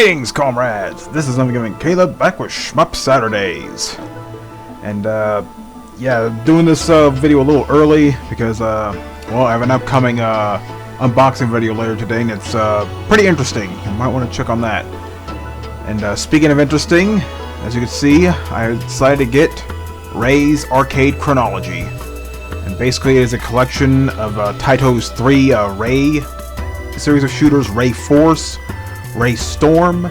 Greetings, comrades! This is Unforgiving Caleb, back with SHMUP Saturdays. And, yeah, doing this video a little early because, well, I have an upcoming unboxing video later today, and it's pretty interesting. You might want to check on that. And speaking of interesting, as you can see, I decided to get Ray's Arcade Chronology. And basically it is a collection of Taito's three Ray series of shooters: Ray Force, Ray Storm,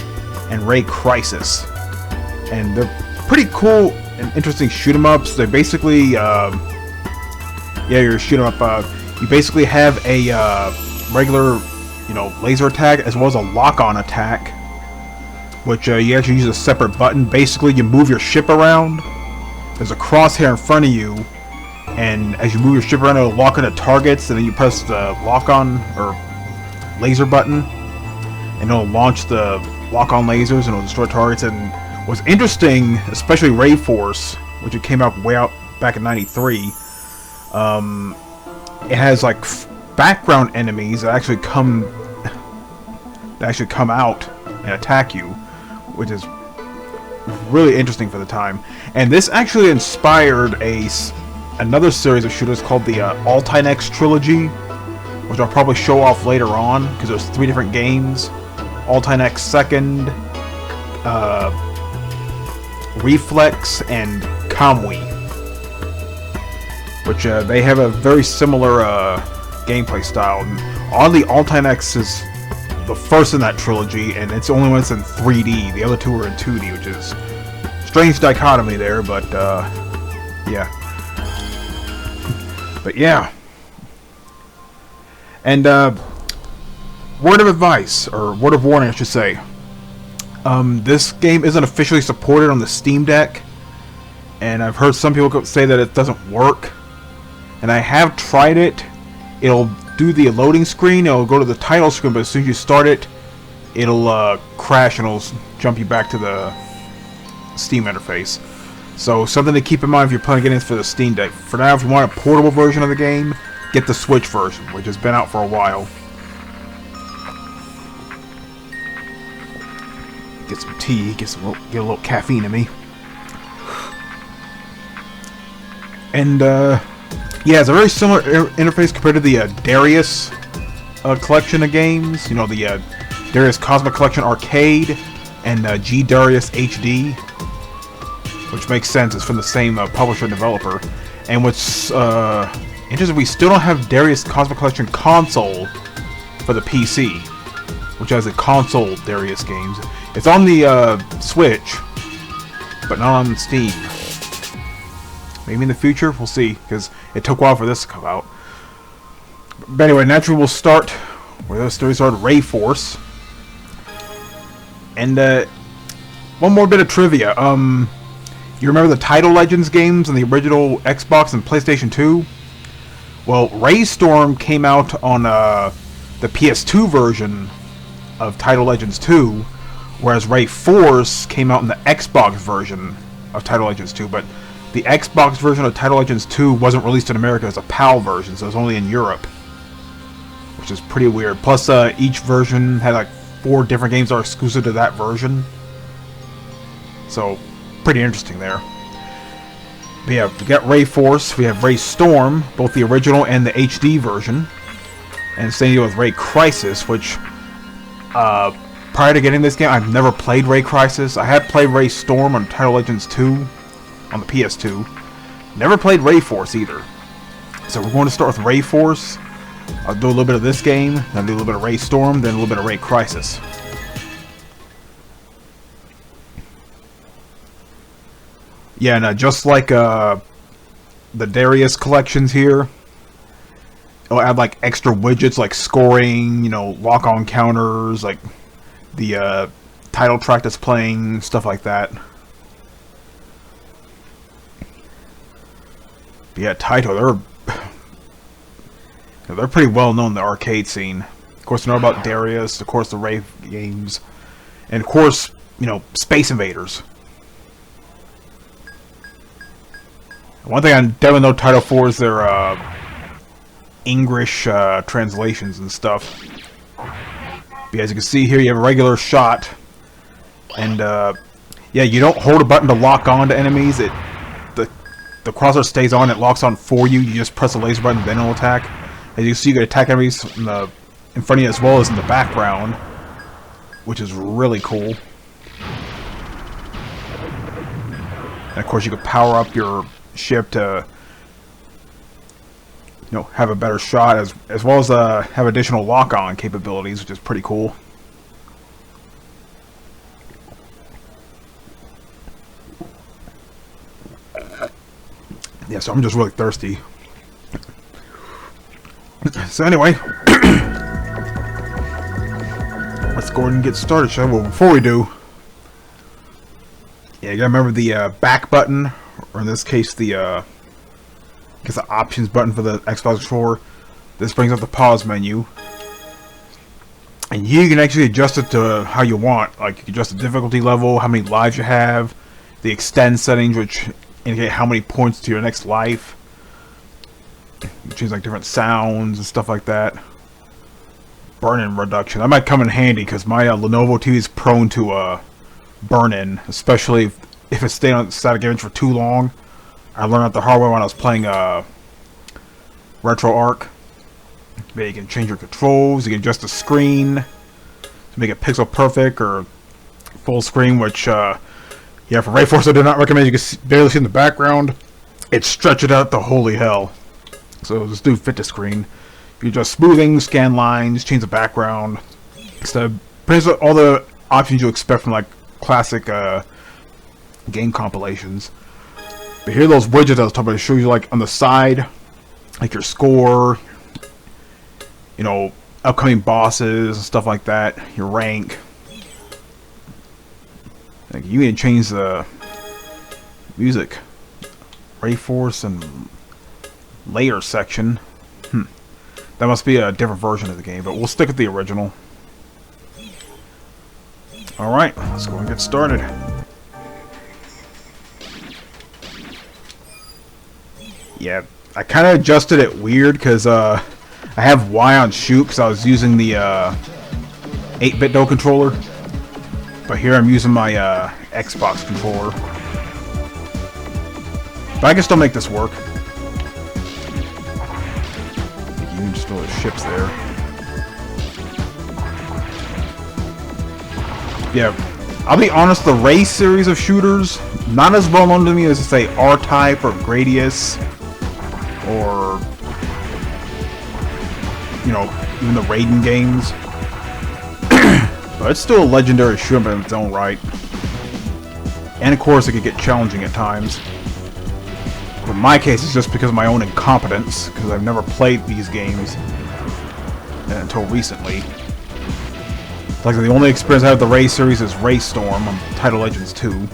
and Ray Crisis. And they're pretty cool and interesting shoot 'em ups. They basically, yeah, you're shoot 'em up. You basically have a regular, laser attack as well as a lock-on attack, which you actually use a separate button. Basically, you move your ship around. There's a crosshair in front of you, and as you move your ship around, it'll lock into targets, and then you press the lock-on or laser button, and it'll launch the lock-on lasers and it'll destroy targets. And what's interesting, especially Ray Force, which it came out way out back in '93, it has like background enemies that actually come out and attack you, which is really interesting for the time. And this actually inspired another series of shooters called the Neffex trilogy, which I'll probably show off later on because there's 3 different games: Neffex Second, Reflex, and Kamui, which they have a very similar gameplay style. Oddly, Neffex is the first in that trilogy, and it's the only one that's in 3D. The other 2 are in 2D, which is a strange dichotomy there, but yeah. But yeah. And word of advice, or word of warning I should say, this game isn't officially supported on the Steam Deck, and I've heard some people say that it doesn't work, and I have tried it. It'll do the loading screen, it'll go to the title screen, but as soon as you start it, it'll crash and it'll jump you back to the Steam interface. So something to keep in mind if you're planning getting this for the Steam Deck. For now, if you want a portable version of the game, get the Switch version, which has been out for a while. Get some tea, get a little caffeine in me. And yeah, it's a very similar interface compared to the Darius collection of games. You know, the Darius Cosmic Collection Arcade and G Darius HD, which makes sense. It's from the same publisher and developer. And what's interesting, we still don't have Darius Cosmic Collection console for the PC, which has the console Darius games. It's on the Switch, but not on Steam. Maybe in the future, we'll see, because it took a while for this to come out. But anyway, naturally we'll start where the story started, Ray Force. And one more bit of trivia. You remember the Title Legends games on the original Xbox and PlayStation 2? Well, Ray Storm came out on the PS2 version of Title Legends 2, whereas Ray Force came out in the Xbox version of Title Legends 2, but the Xbox version of Title Legends 2 wasn't released in America as a PAL version, so it was only in Europe, which is pretty weird. Plus, each version had like 4 different games that are exclusive to that version, so pretty interesting there. But yeah, we got Ray Force, we have Ray Storm, both the original and the HD version, and same deal with Ray Crisis, which prior to getting this game, I've never played Ray Crisis. I had played Ray Storm on Title Legends 2 on the PS2. Never played Ray Force either. So we're going to start with Ray Force. I'll do a little bit of this game, then do a little bit of Ray Storm, then a little bit of Ray Crisis. Yeah, and just like the Darius collections here, it'll add like extra widgets like scoring, lock-on counters, like the title track that's playing, stuff like that. But yeah, Taito, they're pretty well known in the arcade scene. Of course, you know about Darius, of course the Ray games, and of course, Space Invaders. One thing I definitely know Taito for is their English translations and stuff. But as you can see here, you have a regular shot, And yeah, you don't hold a button to lock on to enemies. The crosshair stays on, it locks on for you. You just press the laser button, then it'll attack. As you see, you can attack enemies in front of you as well as in the background, which is really cool. And of course, you can power up your ship to, you know, have a better shot, as well as have additional lock-on capabilities, which is pretty cool. Yeah, so I'm just really thirsty. So anyway, let's go ahead and get started, shall we? Well, before we do, yeah, you gotta remember the back button, or in this case the options button for the Xbox controller. This brings up the pause menu, and you can actually adjust it to how you want. Like, you can adjust the difficulty level, how many lives you have, the extend settings, which indicate how many points to your next life. You change like different sounds and stuff like that. Burn-in reduction. That might come in handy because my Lenovo TV is prone to burn-in, especially if it's staying on static image for too long. I learned that the hard way when I was playing RetroArch. But you can change your controls. You can adjust the screen to make it pixel perfect or full screen, which yeah, for Wraith I do not recommend. You can barely see in the background. It stretches out to holy hell. So just do fit to screen. You adjust smoothing, scan lines, change the background. So pretty much all the options you expect from like classic game compilations. But here are those widgets I was talking about. It shows you like on the side, like your score, you know, upcoming bosses and stuff like that, your rank. Like, you can change the music, Wraith and layer section. That must be a different version of the game, but we'll stick with the original. Alright, let's go and get started. Yeah, I kind of adjusted it weird because I have Y on shoot because I was using the 8-bit Do controller. But here I'm using my Xbox controller. But I can still make this work. You can just throw the ships there. Yeah, I'll be honest, the Wraith series of shooters, not as well known to me as, say, R-Type or Gradius, or, you know, even the Raiden games. But it's still a legendary shooter in its own right. And of course it could get challenging at times. But in my case it's just because of my own incompetence, because I've never played these games until recently. Like, the only experience I have with the Wraith series is Wraith Storm on Title Legends 2.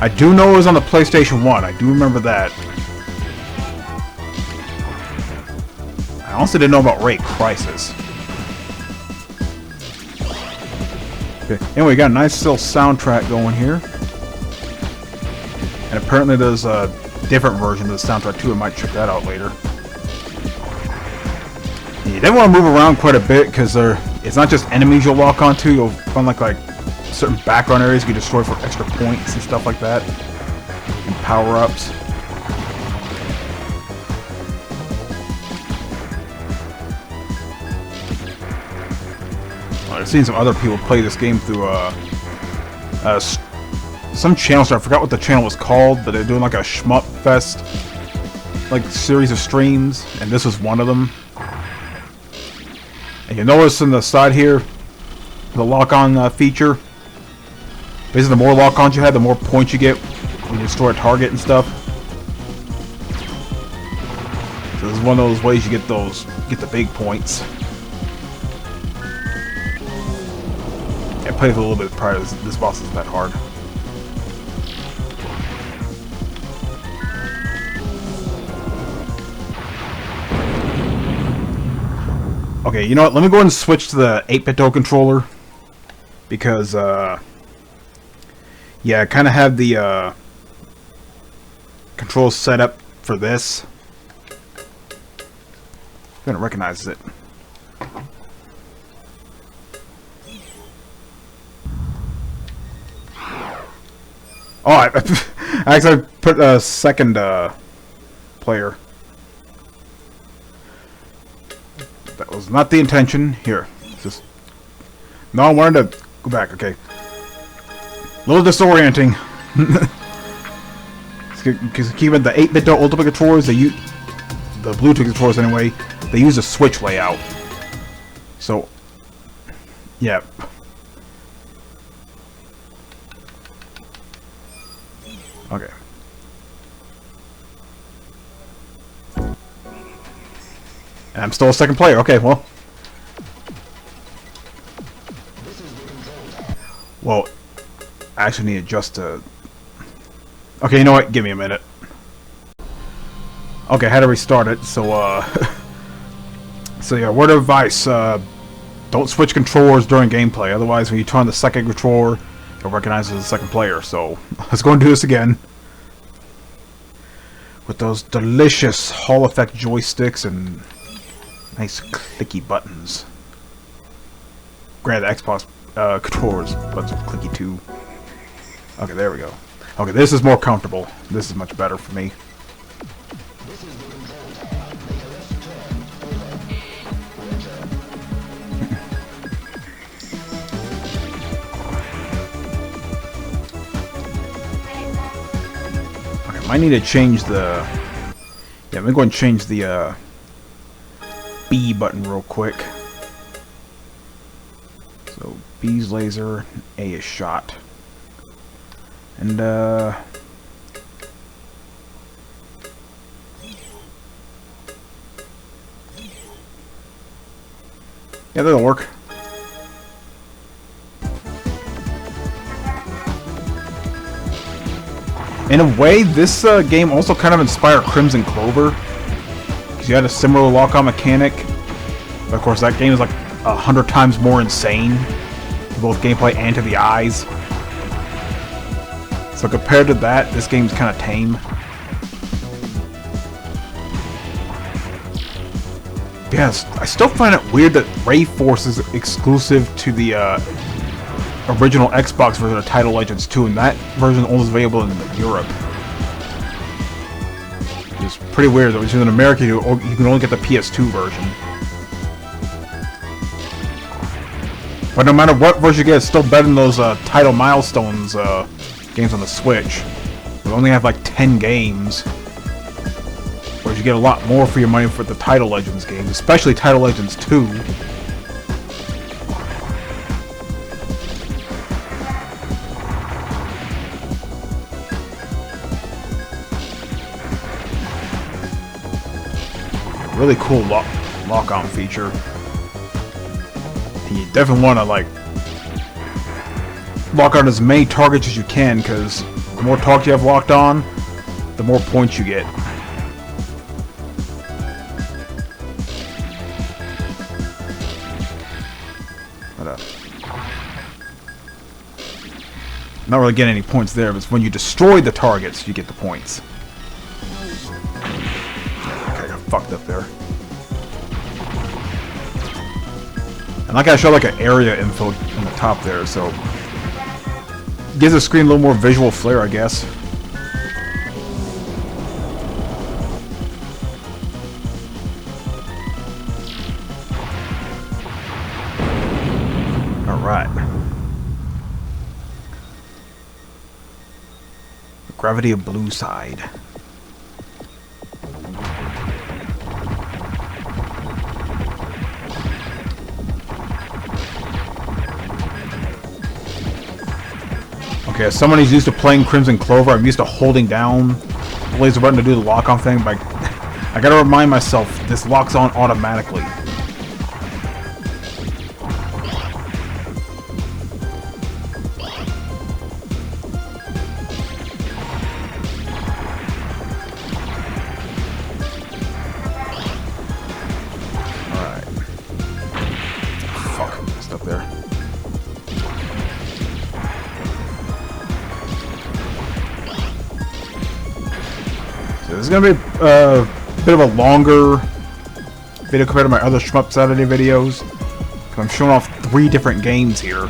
I do know it was on the PlayStation 1, I do remember that. I honestly didn't know about Wraith Crisis. Okay. Anyway, we got a nice little soundtrack going here. And apparently there's a different version of the soundtrack too. I might check that out later. And you definitely want to move around quite a bit because it's not just enemies you'll lock onto. You'll find like certain background areas you can destroy for extra points and stuff like that. And power-ups. I've seen some other people play this game through some channel. So I forgot what the channel was called, but they're doing like a SHMUP fest, like series of streams, and this was one of them. And you notice in the side here, the lock-on feature. Basically, the more lock-ons you have, the more points you get when you destroy a target and stuff. So this is one of those ways you get the big points. I played a little bit prior to this boss isn't that hard. Okay, you know what? Let me go ahead and switch to the 8-bit Do controller. Because, yeah, I kind of have the controls set up for this. I'm gonna recognize it. Oh, I actually put a second player. That was not the intention. Here, just no. I wanted to go back. Okay, a little disorienting. Because keeping the 8-bit ultimate controllers, they use the Bluetooth controllers anyway. They use a switch layout. So, yeah. Okay. And I'm still a second player. Okay, well. Well, I actually need to adjust to... Okay, you know what? Give me a minute. Okay, I had to restart it, so, so yeah, word of advice, don't switch controllers during gameplay, otherwise when you turn on the second controller, it'll recognize it as a second player, so let's go and do this again. With those delicious Hall effect joysticks and nice clicky buttons. Granted, the Xbox controllers buttons are clicky too. Okay, there we go. Okay, this is more comfortable. This is much better for me. Okay, might need to change the... Yeah, I'm gonna go and change the B button real quick. So, B's laser, A is shot. And, yeah, that'll work. In a way, this game also kind of inspired Crimson Clover. Because you had a similar lock-on mechanic. But of course, that game is like 100 times more insane. To both gameplay and to the eyes. So compared to that, this game's kind of tame. Yes, I still find it weird that Wraith Force is exclusive to the original Xbox version of Title Legends 2, and that version only is available in Europe. It's pretty weird though, because in America you can only get the PS2 version. But no matter what version you get, it's still better than those Title Milestones games on the Switch. We only have like 10 games. Whereas you get a lot more for your money for the Title Legends games, especially Title Legends 2. Really cool lock-on feature. And you definitely want to like lock on as many targets as you can, because the more targets you have locked on, the more points you get. But, not really getting any points there, but it's when you destroy the targets you get the points. Okay, I got fucked up there. And I gotta show like an area info in the top there, so gives the screen a little more visual flair, I guess. Alright. Gravity of Blue Side. Okay, as someone who's used to playing Crimson Clover, I'm used to holding down the laser button to do the lock-on thing, but I gotta remind myself, this locks on automatically. Alright. Fuck, messed up there. This is going to be a bit of a longer video compared to my other SHMUP Saturday videos. I'm showing off 3 different games here.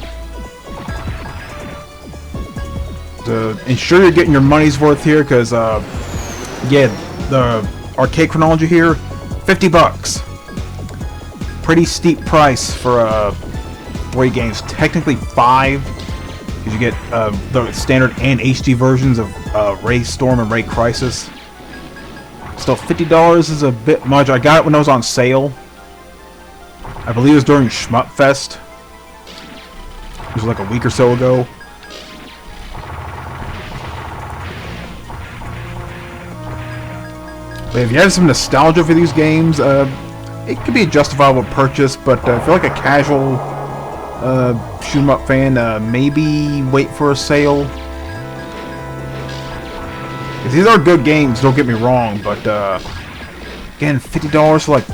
to ensure you're getting your money's worth here, because yeah, the arcade Chronology here, $50. Pretty steep price for 3 games. Technically 5, because you get the standard and HD versions of Wraith Storm and Wraith Crisis. Still, $50 is a bit much. I got it when it was on sale. I believe it was during SHMUP Fest. It was like a week or so ago. But if you have some nostalgia for these games, it could be a justifiable purchase. But if you're like a casual shoot-'em-up fan, maybe wait for a sale. These are good games, don't get me wrong, but again, $50 for like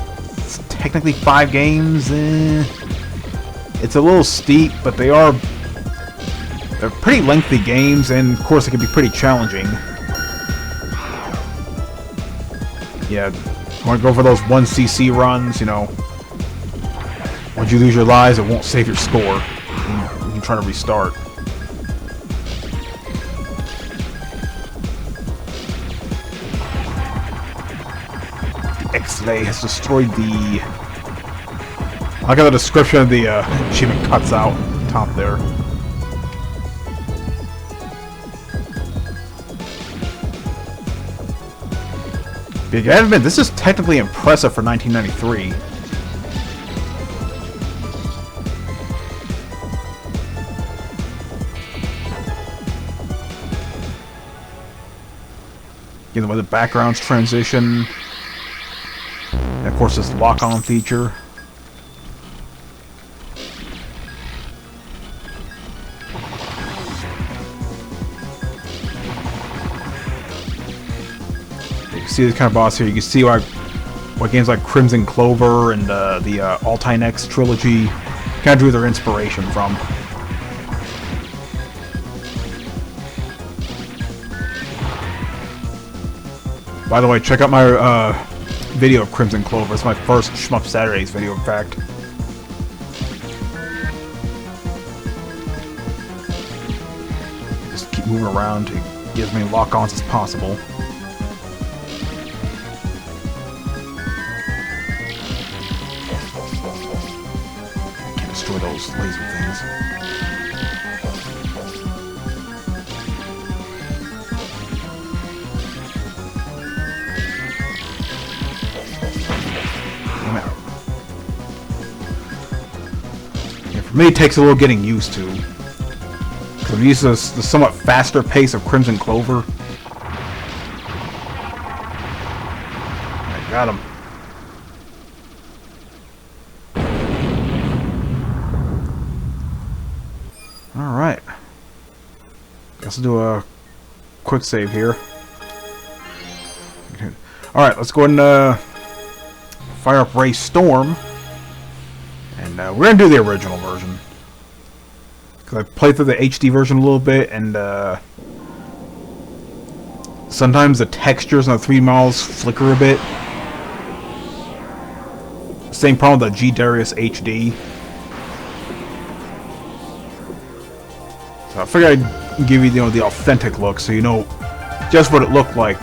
technically 5 games, it's a little steep, but they're pretty lengthy games, and of course, it can be pretty challenging. Yeah, you want to go for those 1cc runs, you know. Once you lose your lives, it won't save your score. You can try to restart. X-Lay has destroyed the... I got the description of the achievement cuts out top there. Big admit, this is technically impressive for 1993. You know, the way the backgrounds transition. And of course, this lock-on feature. You can see this kind of boss here. You can see what games like Crimson Clover and the Altynex trilogy kind of drew their inspiration from. By the way, check out my video of Crimson Clover. It's my first Shmup Saturdays video, in fact. Just keep moving around to get as many lock-ons as possible. I can't destroy those laser things. For me, it takes a little getting used to. Because I'm used to the somewhat faster pace of Crimson Clover. I got him. Alright. Guess I'll do a quick save here. Alright, let's go ahead and fire up Wraith Storm. And we're going to do the original version. Because I played through the HD version a little bit, and sometimes the textures on the 3D models flicker a bit. Same problem with the G-Darius HD. So I figured I'd give you, the authentic look, so you know just what it looked like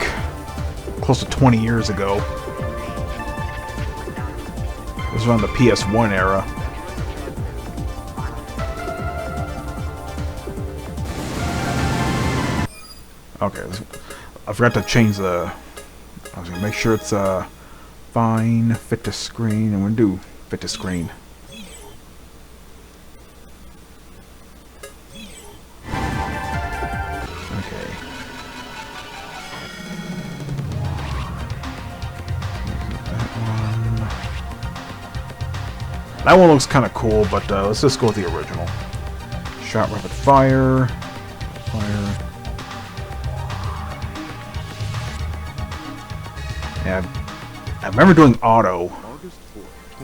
close to 20 years ago. This was on the PS1 era. Okay, I forgot to change the... I was going to make sure it's fine, fit to screen, and we're going to do fit to screen. Okay. That one looks kind of cool, but let's just go with the original. Shot rapid fire. Fire. Yeah, I remember doing auto.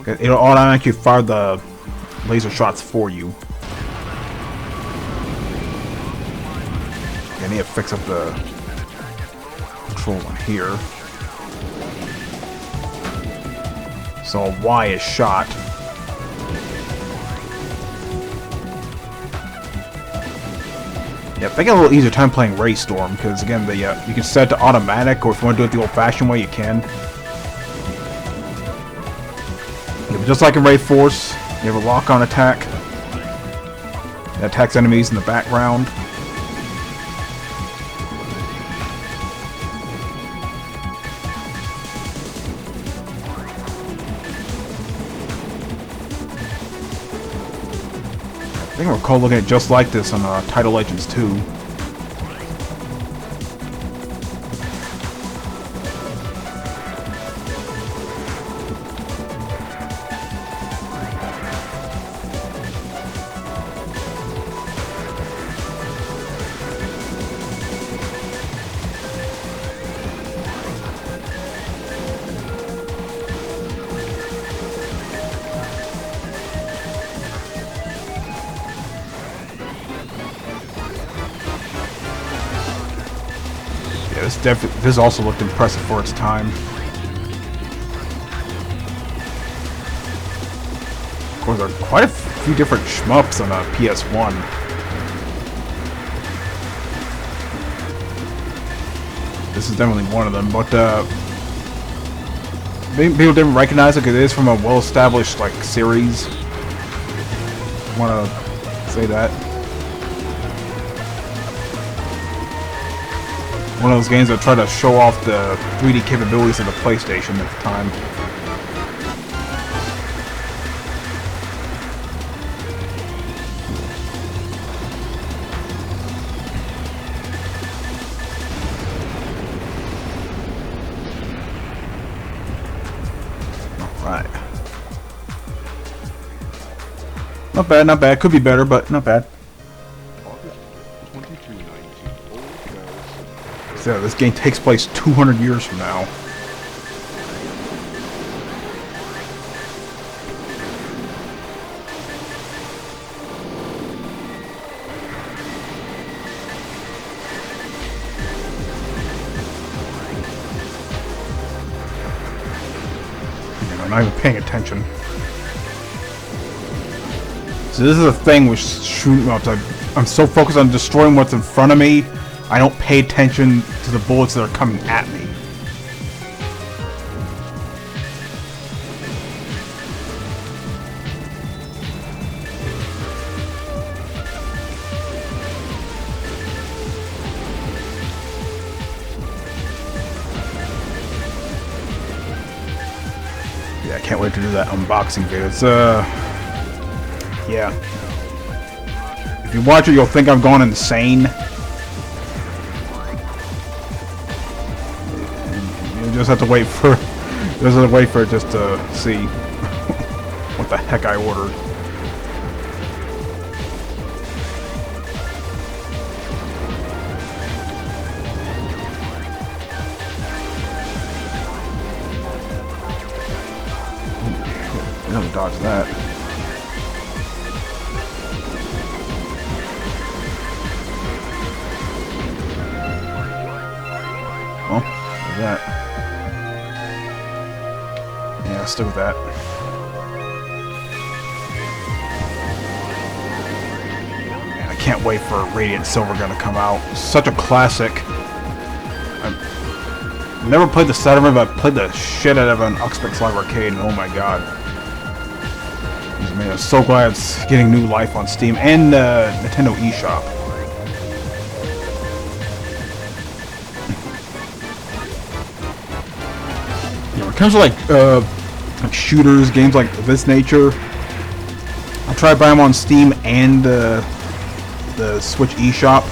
It'll automatically fire the laser shots for you. I need to fix up the control on here. So Y is shot. Yeah, I think a little easier time playing Ray Storm, because again, you can set it to automatic, or if you want to do it the old-fashioned way, you can. Yeah, but just like in Ray Force, you have a lock-on attack that attacks enemies in the background. I think I recall looking at it just like this on Title Legends 2. This also looked impressive for its time. Of course, there are quite a few different shmups on a PS1. This is definitely one of them, but people didn't recognize it because it is from a well-established like series. I want to say that. One of those games that try to show off the 3D capabilities of the PlayStation at the time. Alright. Not bad, not bad. Could be better, but not bad. So this game takes place 200 years from now. I'm not even paying attention. So this is the thing with shmups. I'm so focused on destroying what's in front of me, I don't pay attention to the bullets that are coming at me. Yeah, I can't wait to do that unboxing video. It's, yeah. If you watch it, you'll think I've gone insane. Just have to wait for it just to see what the heck I ordered. Never dodge that. Well, there's that. Yeah, stick with that. Man, I can't wait for Radiant Silvergun to come out. Such a classic. I've never played the set of it, but I played the shit out of an Uxbridge Live Arcade, and oh my god. Man, I'm so glad it's getting new life on Steam and Nintendo eShop. You know, when it comes to like shooters, games like this nature, I'll try to buy them on Steam and the Switch eShop.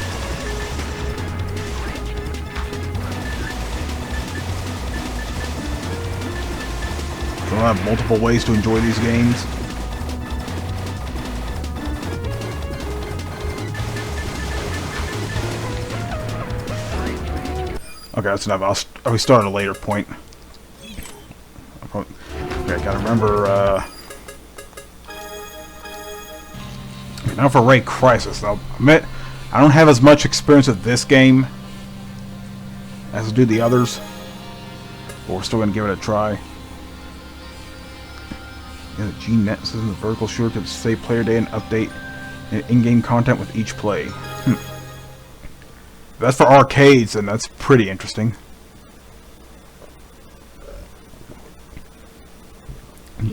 So I have multiple ways to enjoy these games. Okay, that's enough. I'll start at a later point. Okay, I gotta remember, now for Ray Crisis. I'll admit, I don't have as much experience with this game as do the others, but we're still gonna give it a try. Yeah, the GNet says in the vertical shooter to save player data and update in-game content with each play. That's for arcades, and that's pretty interesting.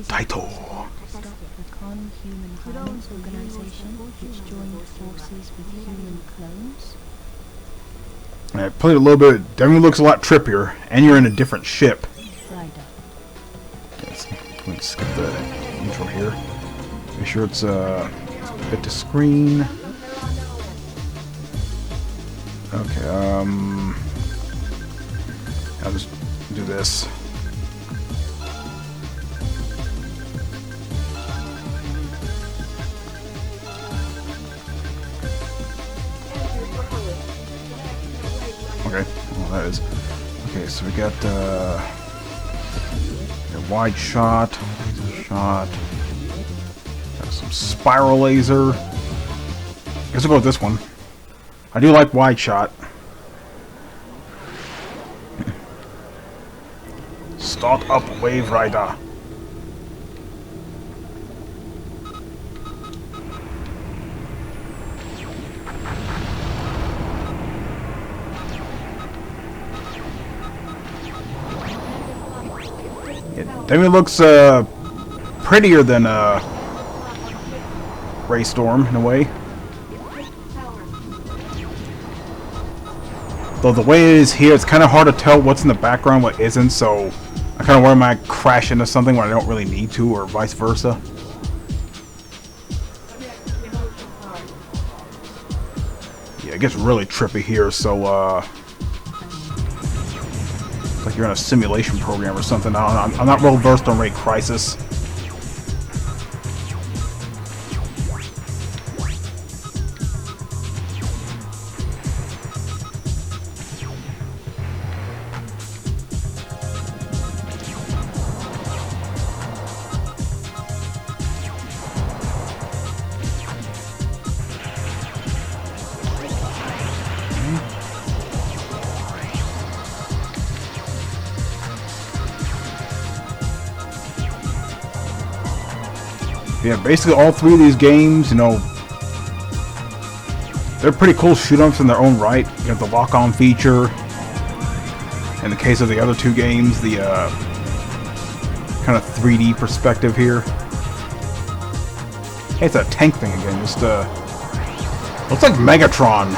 Title. I played a little bit. Definitely looks a lot trippier, and you're in a different ship. Let's skip the intro here. Make sure it's fit to screen. Okay, I'll just do this. Okay, well that is. Okay, so we got a wide shot, laser shot, got some spiral laser. I guess we'll go with this one. I do like wide shot. Start up Wave Rider. It definitely looks prettier than Ray Storm in a way. Though the way it is here, it's kind of hard to tell what's in the background, what isn't, so I kind of worry I might crash into something when I don't really need to, or vice versa. Yeah, it gets really trippy here, so it's like you're in a simulation program or something. I'm not real versed on Ray Crisis. Yeah, basically all three of these games, you know, they're pretty cool shoot-ups in their own right. You got the lock-on feature. In the case of the other two games, the kind of 3D perspective here. Hey, it's that tank thing again. Just looks like Megatron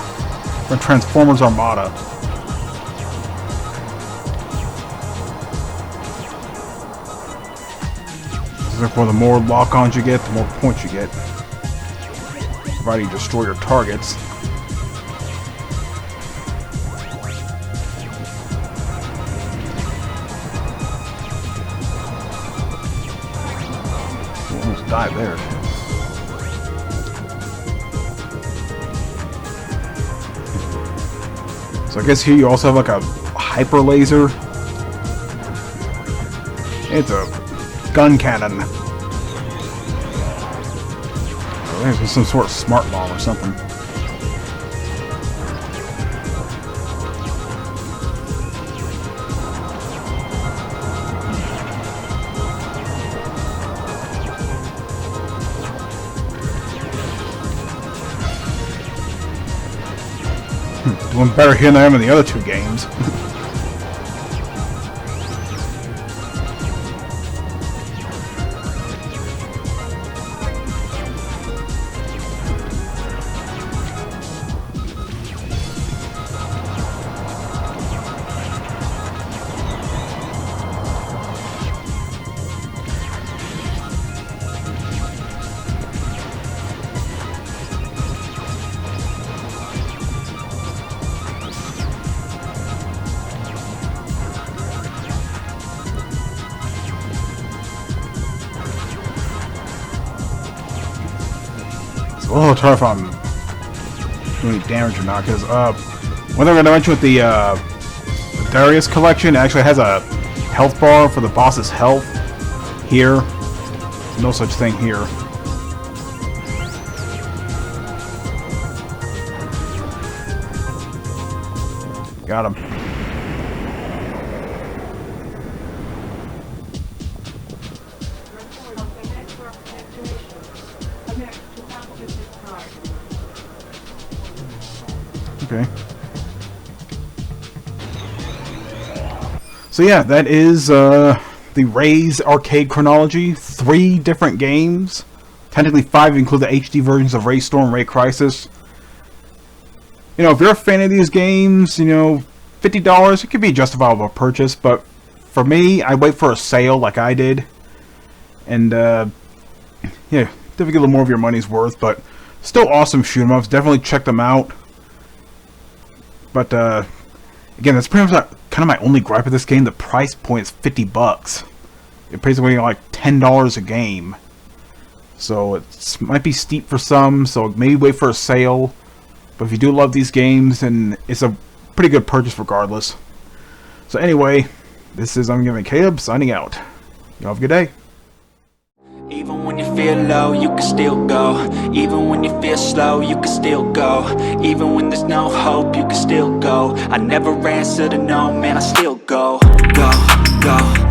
from Transformers Armada. Well, the more lock-ons you get, the more points you get, provided you destroy your targets. Almost died there. So I guess here you also have like a hyper laser. It's a gun cannon. Oh, there's some sort of smart bomb or something. Doing better here than I am in the other two games. Oh, it's hard if I'm doing any damage or not, because one thing I'm going to mention with the Darius collection, it actually has a health bar for the boss's health here. No such thing here. Got him. Okay. So yeah, that is the Wraith arcade chronology. 3 different games. Technically 5 include the HD versions of Wraith Storm, Wraith Crisis. You know, if you're a fan of these games, you know, $50, it could be a justifiable purchase, but for me, I wait for a sale like I did. And, yeah, definitely get a little more of your money's worth, but still awesome shoot-em-ups. Definitely check them out. But, again, that's pretty much kind of my only gripe with this game. The price point is $50. It basically like $10 a game. So it might be steep for some, so maybe wait for a sale. But if you do love these games, then it's a pretty good purchase regardless. So anyway, this is I'm Giving Caleb signing out. You have a good day. Even when you feel low, you can still go. Even when you feel slow, you can still go. Even when there's no hope, you can still go. I never answer to no, man, I still go. Go, go.